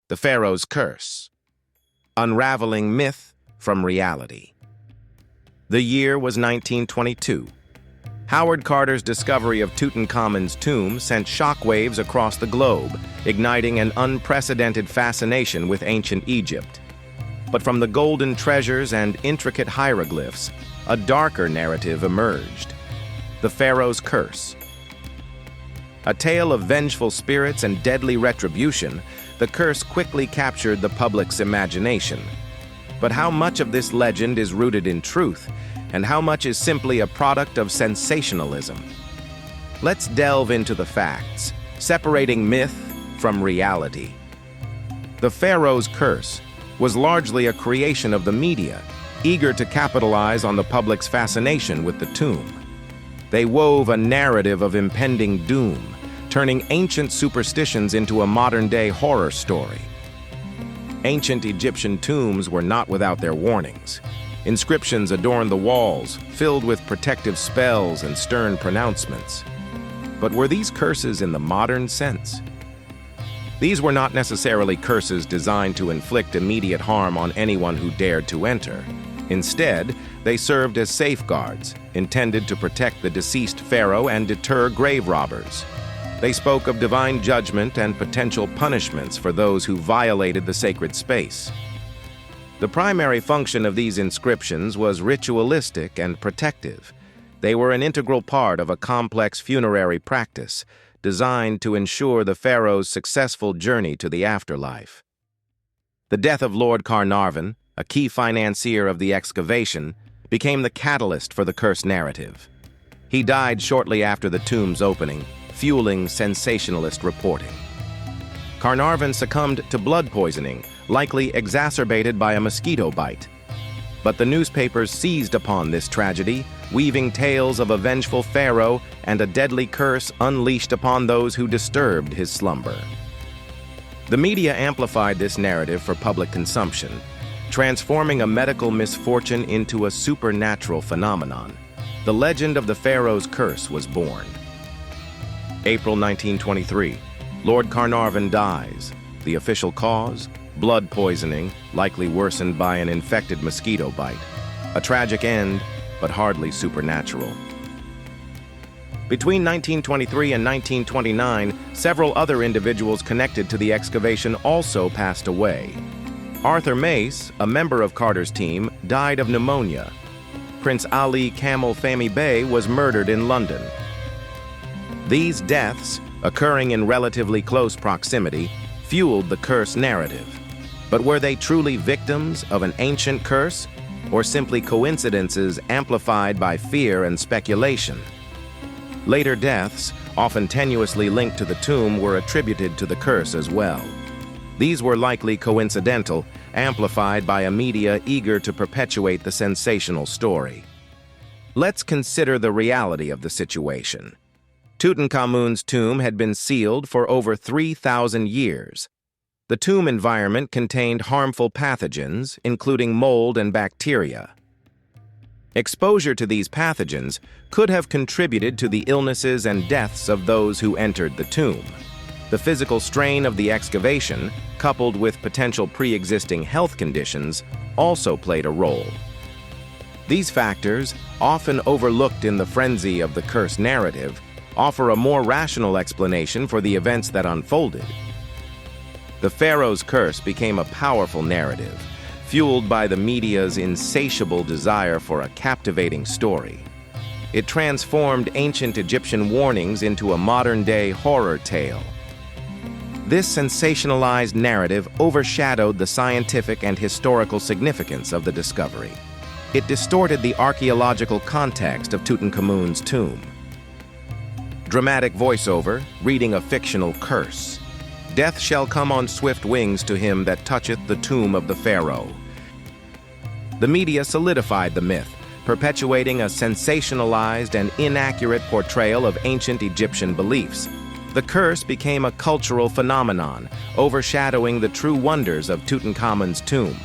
The Pharaoh's Curse. Unraveling myth from reality. The year was 1922. Howard Carter's discovery of Tutankhamun's tomb sent shockwaves across the globe, igniting an unprecedented fascination with ancient Egypt. But from the golden treasures and intricate hieroglyphs, a darker narrative emerged. The Pharaoh's Curse. A tale of vengeful spirits and deadly retribution, the curse quickly captured the public's imagination. But how much of this legend is rooted in truth, and how much is simply a product of sensationalism? Let's delve into the facts, separating myth from reality. The Pharaoh's Curse was largely a creation of the media, eager to capitalize on the public's fascination with the tomb. They wove a narrative of impending doom, turning ancient superstitions into a modern-day horror story. Ancient Egyptian tombs were not without their warnings. Inscriptions adorned the walls, filled with protective spells and stern pronouncements. But were these curses in the modern sense? These were not necessarily curses designed to inflict immediate harm on anyone who dared to enter. Instead, they served as safeguards, intended to protect the deceased pharaoh and deter grave robbers. They spoke of divine judgment and potential punishments for those who violated the sacred space. The primary function of these inscriptions was ritualistic and protective. They were an integral part of a complex funerary practice designed to ensure the pharaoh's successful journey to the afterlife. The death of Lord Carnarvon, a key financier of the excavation, became the catalyst for the curse narrative. He died shortly after the tomb's opening, fueling sensationalist reporting. Carnarvon succumbed to blood poisoning, likely exacerbated by a mosquito bite. But the newspapers seized upon this tragedy, weaving tales of a vengeful pharaoh and a deadly curse unleashed upon those who disturbed his slumber. The media amplified this narrative for public consumption, transforming a medical misfortune into a supernatural phenomenon. The legend of the Pharaoh's Curse was born. April 1923, Lord Carnarvon dies. The official cause? Blood poisoning, likely worsened by an infected mosquito bite. A tragic end, but hardly supernatural. Between 1923 and 1929, several other individuals connected to the excavation also passed away. Arthur Mace, a member of Carter's team, died of pneumonia. Prince Ali Kamel Fahmy Bey was murdered in London. These deaths, occurring in relatively close proximity, fueled the curse narrative. But were they truly victims of an ancient curse, or simply coincidences amplified by fear and speculation? Later deaths, often tenuously linked to the tomb, were attributed to the curse as well. These were likely coincidental, amplified by a media eager to perpetuate the sensational story. Let's consider the reality of the situation. Tutankhamun's tomb had been sealed for over 3,000 years. The tomb environment contained harmful pathogens, including mold and bacteria. Exposure to these pathogens could have contributed to the illnesses and deaths of those who entered the tomb. The physical strain of the excavation, coupled with potential pre-existing health conditions, also played a role. These factors, often overlooked in the frenzy of the curse narrative, offer a more rational explanation for the events that unfolded. The Pharaoh's Curse became a powerful narrative, fueled by the media's insatiable desire for a captivating story. It transformed ancient Egyptian warnings into a modern-day horror tale. This sensationalized narrative overshadowed the scientific and historical significance of the discovery. It distorted the archaeological context of Tutankhamun's tomb. Dramatic voiceover, reading a fictional curse. Death shall come on swift wings to him that toucheth the tomb of the pharaoh. The media solidified the myth, perpetuating a sensationalized and inaccurate portrayal of ancient Egyptian beliefs. The curse became a cultural phenomenon, overshadowing the true wonders of Tutankhamun's tomb.